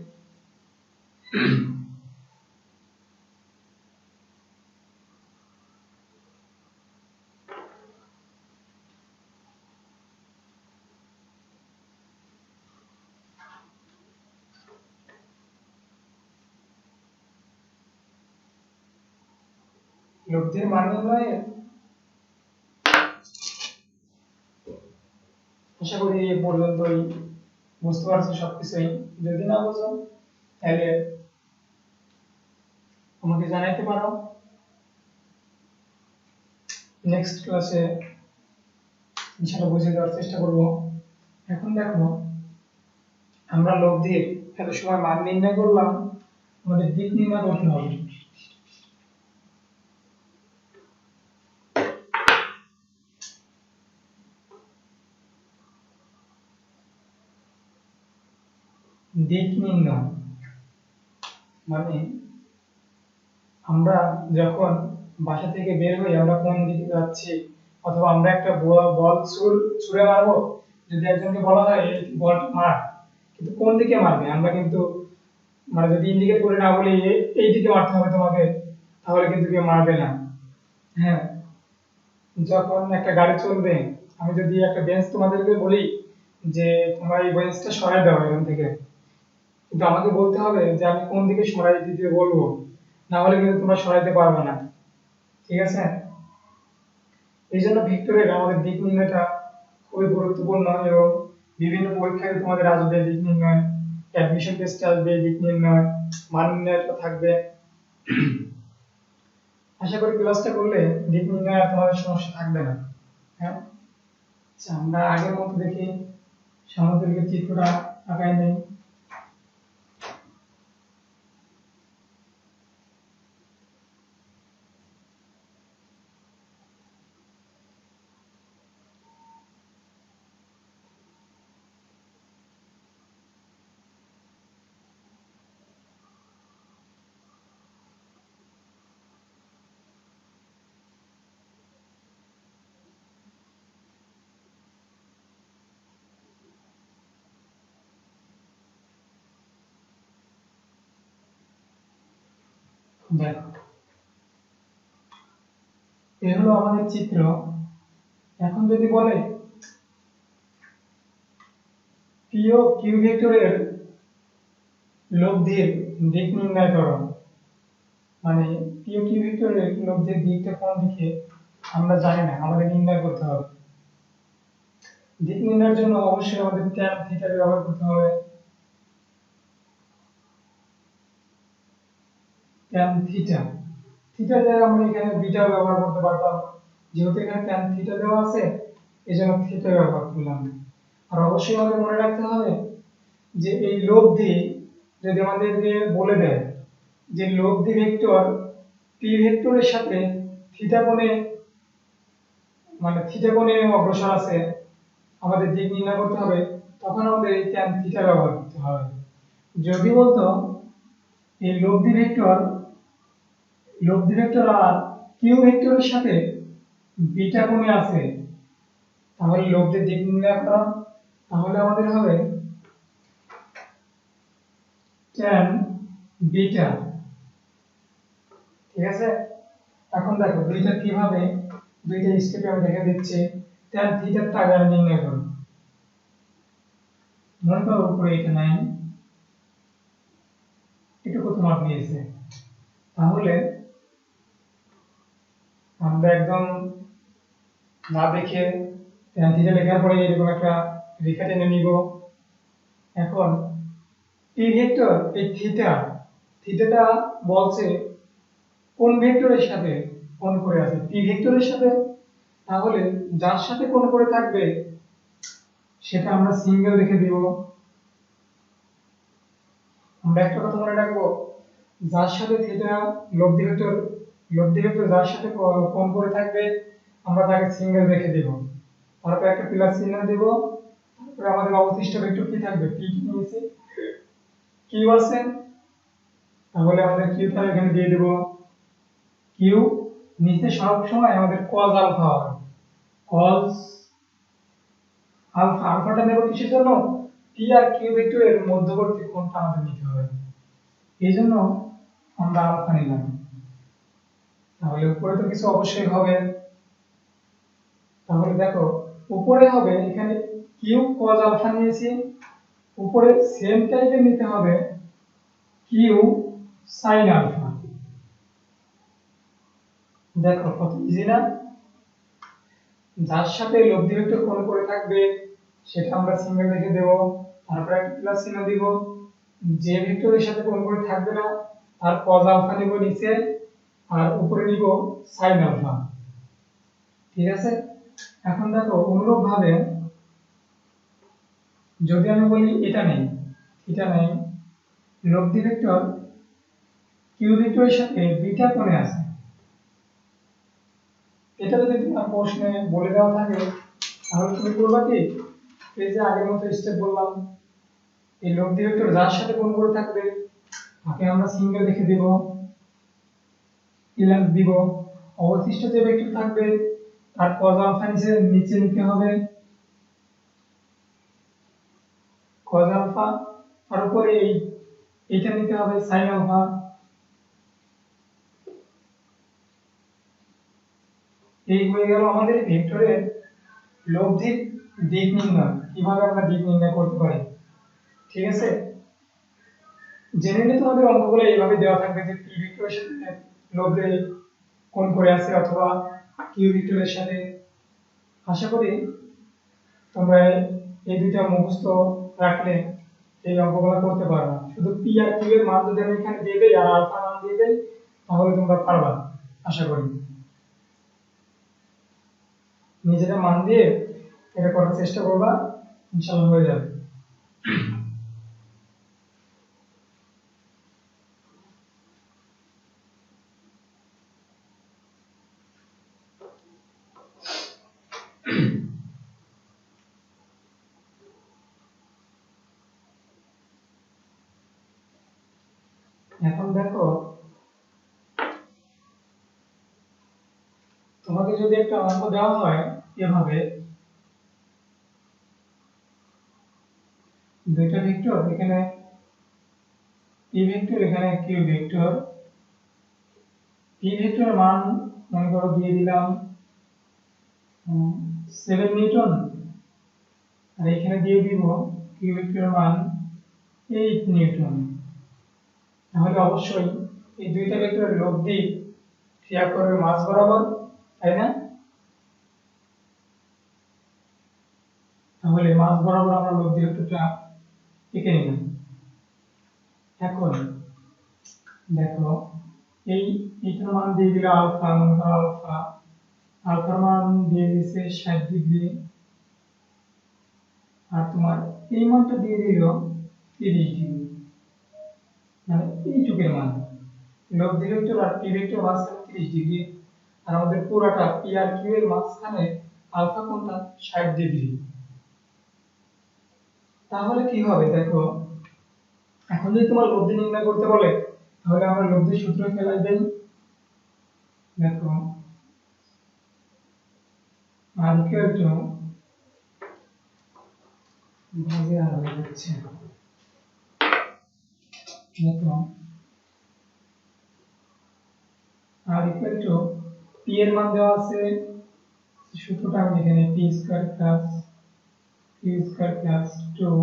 লব্ধির মান নির্ণয়ে আশা করি এই পর্যন্তই বুঝতে পারছো সবকিছুই। যদি না বুঝো তাহলে আমাকে জানাইতে পারো, নেক্সট ক্লাসে ইনশাআল্লাহ বুঝিয়ে দেওয়ার চেষ্টা করব। এখন দেখো আমরা লব্ধির এত সময় মান নির্ণয় করলাম, আমাদের দিক নির্ণয় করতে হবে। দিক নির্ণয় মানে আমরা যখন বাসা থেকে বের হই আমরা কোন দিকে যাচ্ছি, অথবা আমরা একটা বল ছুড়ে মারবো, যদি একজনকে বলা হয় এই বলটা মার, কিন্তু কোন দিকে মারবে আমরা কিন্তু মানে যদি ইন্ডিকেট করে না বলি এই দিকে মারতে হবে তোমাকে, তাহলে কিন্তু কেউ মারবে না। হ্যাঁ, যখন একটা গাড়ি চলবে, আমি যদি একটা বেঞ্চ তোমাদেরকে বলি যে তোমরা এই বেঞ্চটা সরাই দাও এখান থেকে, কিন্তু আমাকে বলতে হবে যে আমি কোন দিকে সরাই দিতে বলবো, না হলে কিন্তু তোমরা সরাইতে পারবে না। ঠিক আছে, এই জন্য ভেক্টরের আমাদের দিক নির্ণয়টা খুবই গুরুত্বপূর্ণ, এবং বিভিন্ন পরীক্ষায় তোমাদের আসবে দিক নির্ণয়, অ্যাডমিশন টেস্টে আসবে দিক নির্ণয়, মান নির্ণয়টা থাকবে। আশা করি ক্লাসটা করলে দিক নির্ণয় আর তোমাদের সমস্যা থাকবে না। হ্যাঁ, আচ্ছা আমরা আগের মতো দেখি সামুদ্রিকের চিত্রটা আঁকাই নেই। দেখো এ হলো আমাদের চিত্র। এখন যদি বলে পি ও কিউ ভেক্টরের লব্ধির দিক নির্ণয় করো, মানে পি ও কিউ ভেক্টরের লব্ধির দিকটা কোন দিকে আমরা জানি না, আমাদের নির্ণয় করতে হবে। দিক নির্ণয়ের জন্য অবশ্যই আমাদের ট্যান থিটা ব্যবহার করতে হবে। ট্যান থিটা থিটার জায়গায় আমরা এখানে বিটা ব্যবহার করতে পারতাম, যেহেতু এখানে tan থিটা দেওয়া আছে এজন্য থিটা ব্যবহার করলাম। আর অবশ্যই আমাদের মনে রাখতে হবে যে এই লব্ধি যদি আমাদেরকে বলে দেয় যে লব্ধি ভেক্টর পি ভেক্টরের সাথে থিটা কোণে মানে থিটা কোণে অগ্রসর আছে, আমাদের দিক নির্ণয় করতে হবে, তখন আমাদের এই tan থিটা ব্যবহার করতে হবে। যদি বলতো এই লব্ধি ভেক্টর আর কিউ ভেক্টরের সাথে বিটা কোণে আছে, তাহলে লব্ধির দিক নির্ণয় করা, তাহলে আমাদের হবে tan বিটা। ঠিক আছে, এখন দেখো দুইটা কিভাবে, দুইটা স্টেপে আমি দেখে দিচ্ছি। tan থিটার টা আগে নির্ণয় করব। মনে করো উপরে এটা নাই, এটুকু তোমার দিয়েছে, তাহলে আমরা একদম না দেখে tan থিটা লেখার পরে এরকম একটা রেখা টেনে নিব। এখন পি ভেক্টর এই থিটাটা বলছে কোন ভেক্টরের সাথে কোণ করে আছে, পি ভেক্টরের সাথে, তাহলে যার সাথে কোণ করে থাকবে সেটা আমরা সিঙ্গেল রেখে দিব। আমরা একটা কথা মনে রাখবো, যার সাথে থিটা লব্ধি ভেক্টর যার সাথে কোণ করে থাকবে আমরা তাকে সিঙ্গেল রেখে দেব, তারপর একটা প্লাস চিহ্ন দেব, তারপরে আমাদের অবশিষ্ট ভেক্টর কি থাকবে, পি নিয়েছি, কিউ আছে, তাহলে আমাদের কিউটা এখানে দিয়ে দেব। কিউ নিচে সব সময় আমাদের cos আলফা হবে, cos আলফা, আলফাটা নেব কিসের জন্য, পি আর কিউ ভেক্টরের মধ্যবর্তী কোণটা আমাদের নিতে হবে, এইজন্য আমরা আলফা নিলাম। তাহলে উপরে তো কিছু অবশ্যই হবে, তাহলে দেখো উপরে হবে এখানে কিউ cos আলফা নিয়েছি, উপরে সেম টাইপের নিতে হবে কিউ sin আলফা। দেখো কত ইজি না, যার সাথে লব্ধি ভেক্টর কোণ করে থাকবে সেটা আমরা সিঙ্গেল রেখে দেব, তারপর একটা প্লাস চিহ্ন দিব, যে ভেক্টরের সাথে কোণ করে থাকবে না তার cos আলফা নিব নিচে, আর উপরে নিব sin আলফা। ঠিক আছে, এখন দেখো অনুরূপ ভাবে যদি আমি বলি এটা নেই লব্ধি ভেক্টর কিউ ভেক্টরের সাথে বিটা কোণে আছে, এটা যদি তোমার প্রশ্নে বলে দেওয়া থাকে তাহলে তুমি করবা কি, এই যে আগের মতো স্টেপ বললাম, এই লব্ধি ভেক্টর যার সাথে কোণ করে থাকবে তাকে আমরা সিঙ্গেল রেখে দেব, প্লাস দিব, অবশিষ্ট যে ভেক্টর থাকবে তার cos আলফা নিচে নিতে হবে, cos আলফা, আর উপরে এইটা নিতে হবে sin আলফা। এই হয়ে গেল আমাদের ভেক্টরের লব্ধির দিক নির্ণয়, কিভাবে আমরা দিক নির্ণয় করতে পারি। ঠিক আছে, জেনারেলি তোমাদের অঙ্কগুলো এইভাবে দেওয়া থাকবে যে পি ভেক্টরের সাথে লব্ধি কোণ করে আছে অথবা কিউ ভেক্টরের সাথে। আশা করি তোমরা এই দুইটা মুখস্থ রাখলে এই অঙ্কগুলো করতে পারবে। শুধু পি আর কিউ এর মান যদি আমি এখানে দিয়ে দেই আর আলফা মান দিয়ে দেই তাহলে তোমরা পারবা, আশা করি। নিজেরা মান দিয়ে এটা করার চেষ্টা করবা, ইনশাআল্লাহ হয়ে যাবে। এখন দেখো তোমাকে যদি একটা অঙ্ক দেওয়া হয় এভাবে, দুইটা ভেক্টর এখানে পি ভেক্টর এখানে কিউ ভেক্টর, পি ভেক্টরের মান মনে করো দিয়ে দিলাম 7 নিউটন, আর এখানে দিয়ে দিব কিউ ভেক্টরের মান 8 নিউটন। তাহলে অবশ্যই এই দুইটা ভেক্টরের লব্ধি ক্রিয়া করবে মাস বরাবর, তাই না? তাহলে মাস বরাবর আমরা লব্ধি ভেক্টরটা এঁকে নিলাম। এখন দেখো এইটার মান দিয়ে দিলে আলফা, মনে করো আলফা, আলফার মান দিয়ে দিয়েছে 60 ডিগ্রি, আর তোমার এই মানটা দিয়ে দিল 30 ডিগ্রি, মানে এইটুকের মান লব ভেক্টর আর পি ভেক্টর মাঝখানে 30 ডিগ্রি, আর আমাদের পুরাটা পি আর কিউ এর মাঝখানে আলফা কোণটা 60 ডিগ্রি। তাহলে কি হবে দেখো, এখন যদি তোমার লব্ধি নির্ণয় করতে বলে তাহলে আমরা লব্ধির সূত্র ফেলাই দেই। দেখো আর ইকুয়াল টু ভাগে আর হয়ে যাচ্ছে, দেখো আর ইকুয়াল টু পি এর মান দেওয়া আছে, সূত্রটা আমি এখানে p square plus q square plus 2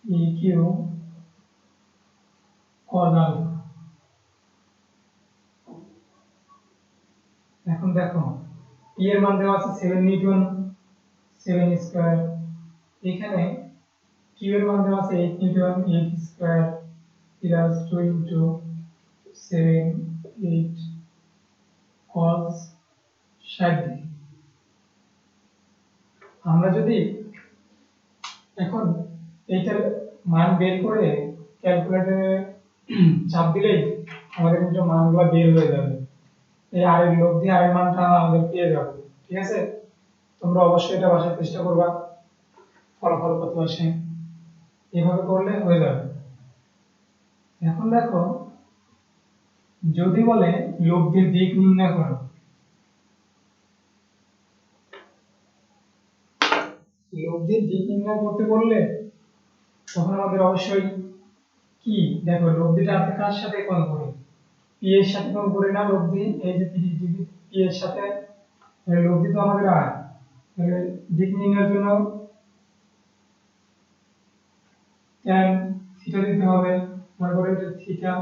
ই কিউ cos আলফা। এখন দেখো পি এর মান দেওয়া আছে 7 নিউটন, 7 স্কয়ার, এখানে কিউ এর মান দেওয়া আছে 8 Newton, 8 square plus 2 into 7 8 cos 60। আমরা যদি এখন এইটার মান বের করে ক্যালকুলেটরে চাপ দিলেই আমাদের কিন্তু মানগুলো বের হয়ে যাবে, এই আর এর লব্ধি আর এর মানটা আমাদের পেয়ে যাবে। ঠিক আছে, তোমরা অবশ্যই এটা বাসায় চেষ্টা করবা, ফলাফল কত আসে এভাবে করলে হয়ে যাবে। এখন দেখো যদি বলে লব্ধির দিক নির্ণয় করো, লব্ধির দিক নির্ণয় করতে বললে তখন আমাদের অবশ্যই কি দেখো লব্ধিটা আছে কার সাথে কোণ করে, পি এর সাথে কোণ করে না লব্ধি, এই যে 30 ডিগ্রি পি এর সাথে, লব্ধি তো আমাদের আর, তাহলে দিক নির্ণয়ের জন্য tan থিটা দিতে হবে, মনে করো এটা থিটা,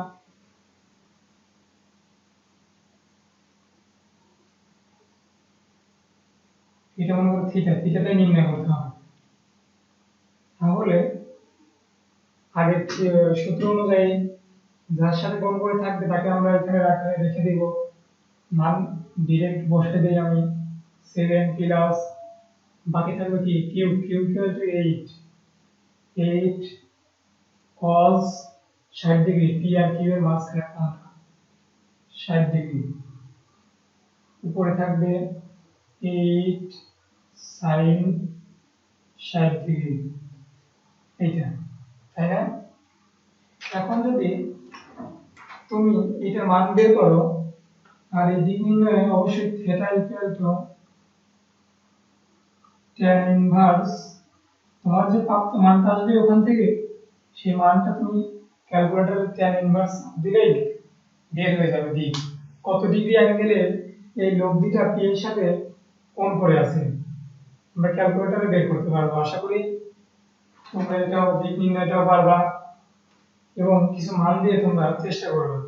এটা মনে করো থিটা, থিটাটাই নির্ণয় করতে হবে। তাহলে আগের সূত্র অনুযায়ী যার সাথে কোণ করে থাকবে তাকে আমরা এখানে রেখে দেব, মান ডিরেক্ট বসে দেই আমি 7 প্লাস বাকি থাকবে কি q, q equal to 8, 8 cos 60 degree, p আর কিউ এর মাঝখানে কোণ 60 ডিগ্রি, উপরে থাকবে 8 sin 60 ডিগ্রি, এইটা, তাই না? এখন যদি তুমি এটার মান বের করো, আর এই দিক নির্ণয়ে অবশ্যই theta equal to tan inverse, তোমার যে প্রাপ্ত মানটা আসবে ওখান থেকে সেই মানটা তুমি ক্যালকুলেটরে tan ইনভার্স দিলেই বের হয়ে যাবে দিক, কত ডিগ্রি অ্যাঙ্গেলে এই লব্ধিটা পি এর সাথে কোণ করে আছে আমরা ক্যালকুলেটরে বের করতে পারবো। আশা করি তোমরা এটাও দিক নির্ণয়টাও পারবা এবং কিছু মান দিয়ে তোমরা চেষ্টা করবে,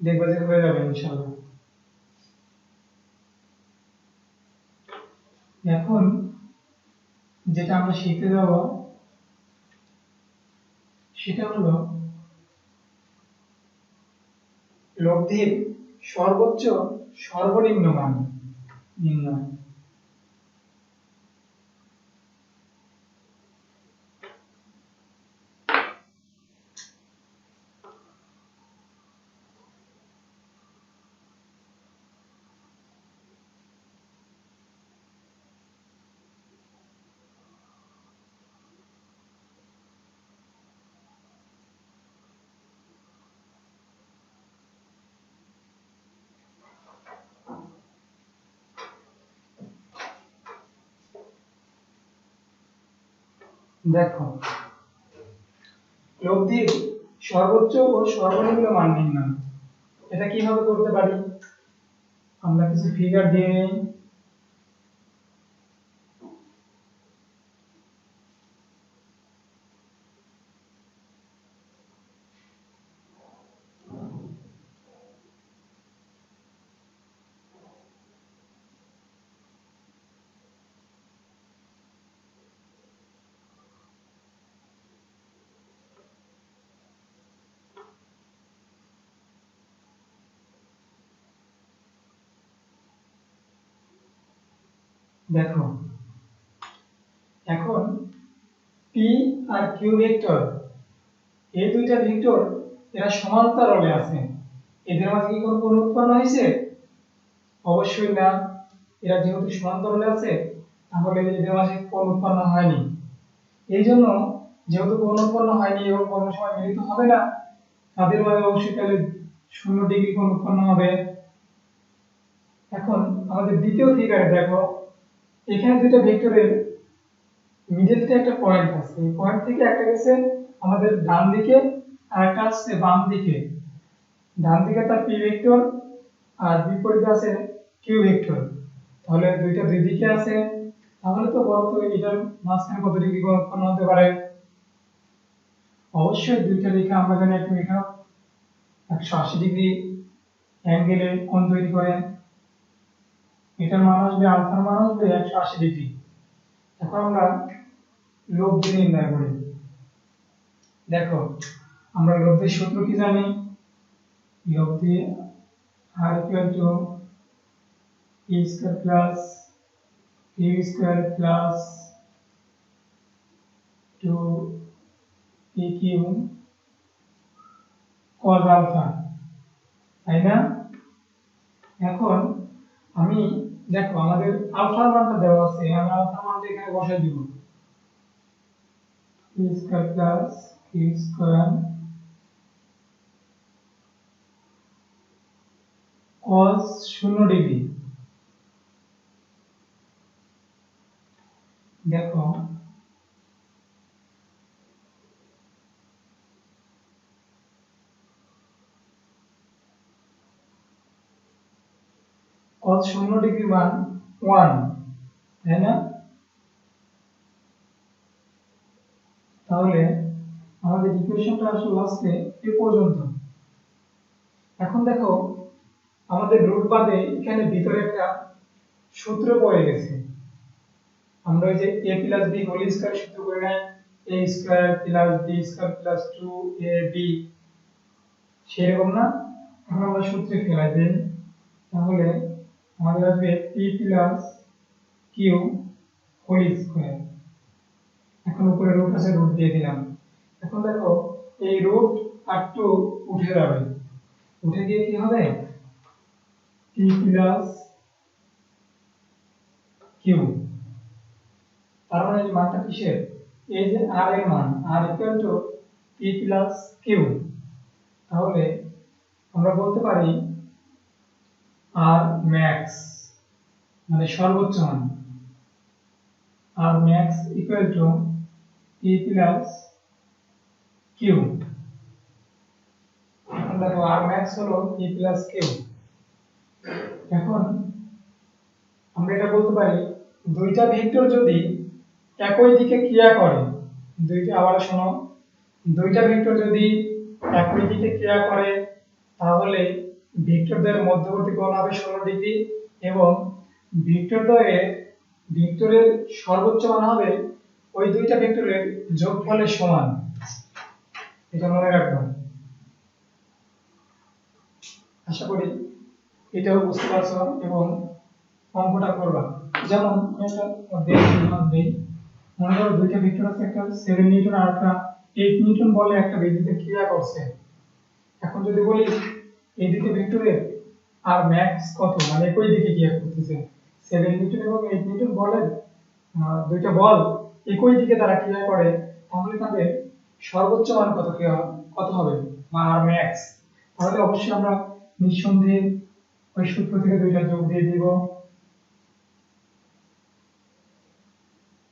দেখবে যে হয়ে যাবে ইনশাআল্লাহ। এখন যেটা আমরা শিখতে যাব সেটা হলো লব্ধির সর্বোচ্চ সর্বনিম্ন মান নির্ণয়। দেখো লব্ধির সর্বোচ্চ ও সর্বনিম্ন মান নির্ণয়, এটা কিভাবে করতে পারি, আমরা কিছু ফিগার দিয়ে নেই। দেখো এখন পি আর কিউ ভেক্টর, এই দুইটা ভেক্টর এরা সমান্তরালে আছে, এদের মাঝে কি কোনো কোণ উৎপন্ন হয়েছে? অবশ্যই না। এরা যেহেতু সমান্তরালে আছে তাহলে এদের মাঝে কোণ উৎপন্ন হয়নি। এই জন্য যেহেতু কোণ উৎপন্ন হয়নি এবং কোনো সময় মিলিত হবে না, তাদের মাঝে অবশ্যই তাহলে 0 ডিগ্রি কোণ উৎপন্ন হবে। এখন আমাদের দ্বিতীয় ফিগারে দেখো, এখানে দুটো ভেক্টরের মিডলতে একটা পয়েন্ট আছে, এই পয়েন্ট থেকে একটা গেছে আমাদের ডান দিকে আর একটা আসছে বাম দিকে। ডান দিকে তার পি ভেক্টর আর বিপরীতে আছে কিউ ভেক্টর, তাহলে দুইটা দুই দিকে আছে, তাহলে তো বলতো এটার মাঝখানে কত ডিগ্রি কোণ উৎপন্ন হতে পারে? অবশ্যই দুইটা রেখা আমরা জানি একটা রেখা 180 ডিগ্রি অ্যাঙ্গেলে কোণ তৈরি করে, এটার মান আসবে আলফার মান আসবে 180 ডিগ্রি। এখন আমরা লব্ধি নির্ণয় করি। দেখো আমরা লব্ধির সূত্র কি জানি? লব্ধি r equal to e square plus q square plus 2pq cos alpha, তাই না? এখন আমি দেখো আমাদের আলফার মানটা দেওয়া আছে, আমি আলফার মানটা এখানে বসাই দিব, e square plus q square cos 0 degree. দেখো cos 0 ডিগ্রি মান 1, তাই না? তাহলে আমাদের ইকুয়েশনটা আসলে লাস্টে এই পর্যন্ত। এখন দেখো আমাদের রুট বাদে এখানে ভিতরে একটা সূত্র পড়ে গেছে, আমরা ওই যে a + b হোল স্কয়ার সূত্র করে নাই, a square + b square + 2ab, সেরকম না? এখন আমরা সূত্রে ফেলাই দেই, তাহলে আমাদের আসবে p + q হোল স্কয়ার। এখন উপরে রুট আছে, রুট দিয়ে দিলাম। এখন দেখো এই রুট আর 2 উঠে যাবে, উঠে গিয়ে কি হবে? p + q, তার মানে এই মানটা কিসের? এই যে r এর মান, r = p + q, তাহলে আমরা বলতে পারি r max মানে সর্বোচ্চ মান, r max = p + q। এখন দেখো r max হলো p + q। এখন আমরা এটা বলতে পারি দুইটা ভেক্টর যদি একই দিকে ক্রিয়া করে, দুইটা আবার শোনো, দুইটা ভেক্টর যদি একই দিকে ক্রিয়া করে তাহলে ভেক্টরদের মধ্যবর্তী কোণ হবে 0 ডিগ্রি এবং ভেক্টরের সর্বোচ্চ মান হবে ওই দুইটা ভেক্টরের যোগফলের সমান। এটা মনে রাখবেন। আশা করি এটাও বুঝতে পারছো এবং অঙ্কটা করবা। যেমন মনে করো দুইটা ভেক্টর আছে, একটা 7 নিউটন আর একটা 8 নিউটন বলে একটা বিন্দুতে ক্রিয়া করছে। এখন যদি বলি এই দুটো ভেক্টরের আর ম্যাক্স কত, মানে একই দিকে ক্রিয়া করতেছে, 7 নিউটন এবং 8 নিউটন বলের দুইটা বল একই দিকে তারা ক্রিয়া করে, তাহলে তাদের সর্বোচ্চ মান কত হবে, আর ম্যাক্স। তাহলে অবশ্যই আমরা নিঃসন্দেহে ওই সূত্র থেকে দুইটা যোগ দিয়ে দিব,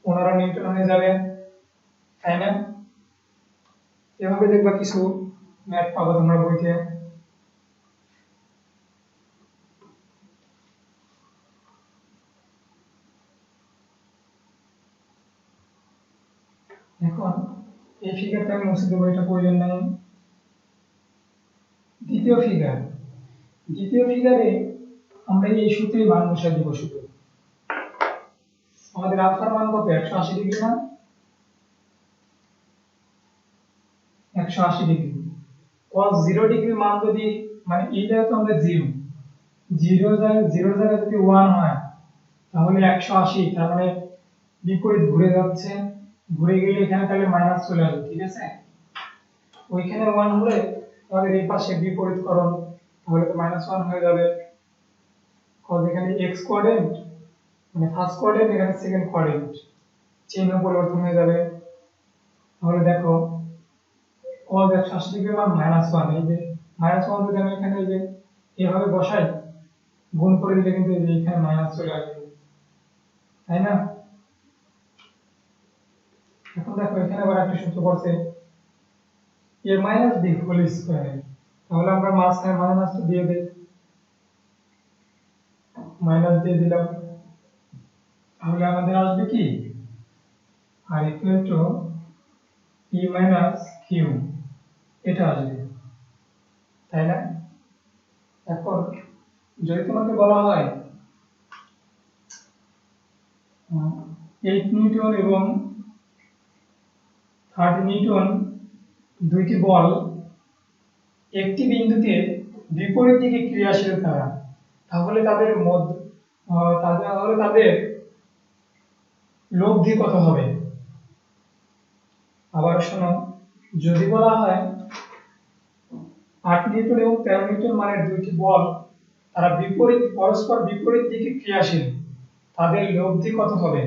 15 নিউটন হয়ে যাবে, তাই না? এভাবে দেখবা কিছু ম্যাথ পাবো তোমরা বইতে। এখন এই ফিগারটা আমি মুছে দেবো, এটা প্রয়োজন নেই। দ্বিতীয় ফিগারে আমরা এই সূত্রে মান বসাই দিব। শুধু আমাদের আলফার মান কত? 180 ডিগ্রি না? 180 ডিগ্রি। cos 0 ডিগ্রি মান যদি, মানে এই জায়গায় তো আমরা 0 জায়গায় যদি 1 হয় তাহলে 180, তার মানে বিপরীত ঘুরে যাচ্ছে, ঘুরে গেলে এখানে তাহলে মাইনাস চলে আসবে, ঠিক আছে। ওইখানে 1 হলে আমাদের এই পাশে বিপরীতকরণ, তাহলে তো -1 হয়ে যাবে। cos এখানে x কোঅর্ডিনেট মানে ফার্স্ট কোঅর্ডিনেট, এখানে সেকেন্ড কোঅর্ডিনেট, চিহ্ন পরিবর্তন হয়ে যাবে। তাহলে দেখো cos 180 ডিগ্রির মান -1, এই যে -1 যদি আমি এখানে এই যে এভাবে বসাই, গুণ করে দিলে কিন্তু এই যে এখানে মাইনাস চলে আসবে, তাই না। এখন দেখো এখানে আবার একটা সূত্র পড়ছে a minus b whole square, তাহলে আমরা মাঝখানে মাইনাসটা দিয়ে দেই, মাইনাস দিয়ে দিলাম, তাহলে আমাদের আসবে কি R equal to p minus q, এটা আসবে, তাই না। এখন যদি তোমাকে বলা হয় 8 নিউটন এবং 30 নিউটন দুইটি বল একটি বিন্দুতে বিপরীত দিকে ক্রিয়াশীল তারা, তাহলে তাদের লব্ধি কত হবে। আবার শোনো, যদি বলা হয় 8 নিউটন এবং 13 নিউটন মানের দুইটি বল তারা পরস্পর বিপরীত দিকে ক্রিয়াশীল, তাদের লব্ধি কত হবে।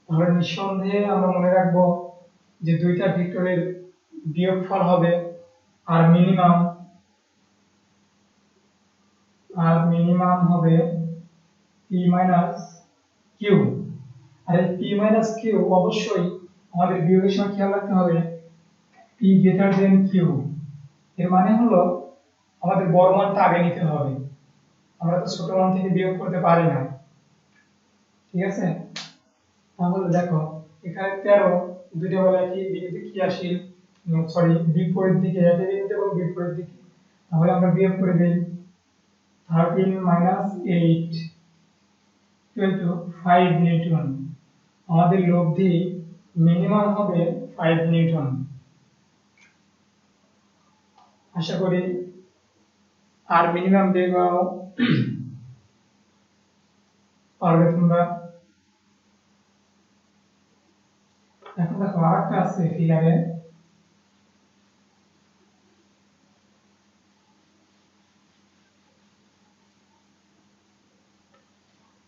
তাহলে নিঃসন্দেহে আমরা মনে রাখবো যে দুইটা ভেক্টরের বিয়োগফল হবে আর মিনিমাম হবে p মাইনাস q, আর এই p মাইনাস q অবশ্যই আমাদের বিয়োগের সময় খেয়াল রাখতে হবে p গ্রেটার দেন q, এর মানে হলো আমাদের বড় মানটা আগে নিতে হবে, আমরা তো ছোট মান থেকে বিয়োগ করতে পারি না, ঠিক আছে। তাহলে দেখো এখানে 13 দুইটা বলে একই বিন্দুতে ক্রিয়াশীল, বিপরীত দিকে, একই বিন্দুতে এবং বিপরীত দিকে, তাহলে আমরা বিয়োগ করে দেই 13 মাইনাস 8 ইকুয়াল টু 5 নিউটন, আমাদের লব্ধি মিনিমাম হবে 5 নিউটন। আশা করি আর মিনিমাম বের পারবে তোমরা। এখন দেখো আরেকটা আছে ফিগারে,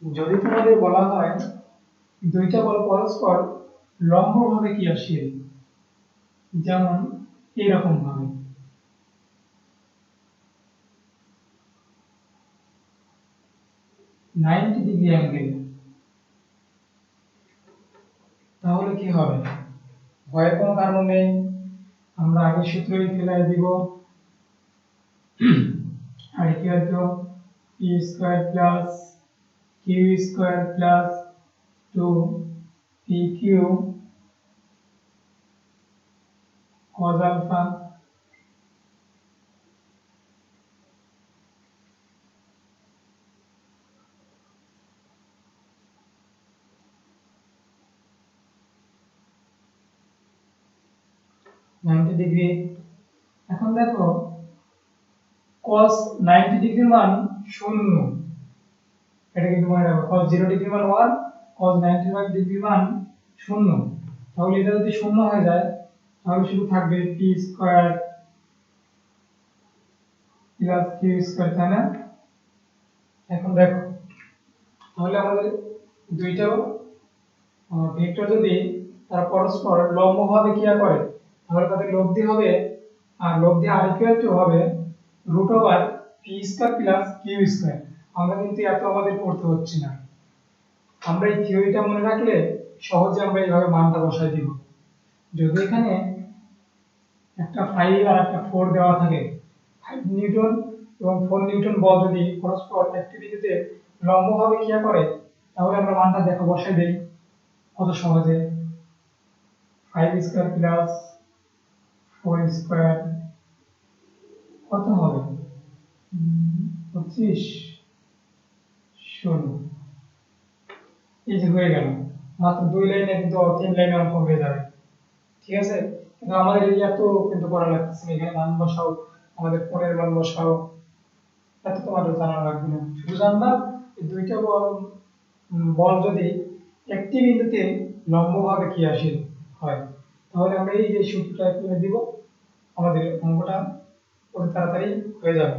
যদি তোমাদের বলা হয় দুইটা বল পরস্পর লম্বভাবে ক্রিয়াশীল, যেমন এরকম ভাবে, নাইনটি ডিগ্রি অ্যাঙ্গেল, তাহলে কি হবে। ভয়ের কোনো কারণ নেই, আমরা আগে সূত্রই ফেলাই দিব, R equal to p square plus q square plus 2pq cos alpha degree. এখন দেখো cos 90 ডিগ্রির মান 0, এটা কিন্তু মনে রাখো, cos 0 ডিগ্রির মান 1, cos 95 ডিগ্রির মান 0, তাহলে এটা যদি 0 হয়ে যায় তাহলে শুধু থাকবে p square plus q square, তাই না। এখন দেখো তাহলে আমাদের দুইটা ভেক্টর যদি তারা পরস্পর লম্বভাবে ক্রিয়া করে, তাহলে তাদের লব্ধি হবে, আর লব্ধি আর ইকুয়াল টু হবে √p square plus q square. আমরা কিন্তু এত আমাদের পড়তে হচ্ছে না, আমরা এই থিওরিটা মনে রাখলে সহজে আমরা এইভাবে মানটা বসাই দিব। যদি এখানে একটা 5 আর একটা 4 দেওয়া থাকে, 5 নিউটন এবং 4 নিউটন বল যদি পরস্পর একটি বিন্দুতে লম্বভাবে ক্রিয়া করে, তাহলে আমরা মানটা দেখো বসাই দেই কত সহজে, 5 স্কয়ার প্লাস 4 স্কয়ার কত হবে 25, 0, এই যে হয়ে গেল, মাত্র 2 লাইনে কিন্তু 3 লাইনে অঙ্ক হয়ে যাবে, ঠিক আছে। কিন্তু আমাদের এই এত কিন্তু পড়া লাগতেছে না, এখানে মান বসাও, আমাদের কোণের মান বসাও, এত তোমাদের জানা লাগবে না, শুধু জানবা এই দুইটা বল বল যদি একটি বিন্দুতে লম্বভাবে ক্রিয়াশীল হয়, তাহলে আমরা এই যে সূত্রটা এখানে দিব, আমাদের অঙ্কটা অতি তাড়াতাড়ি হয়ে যাবে।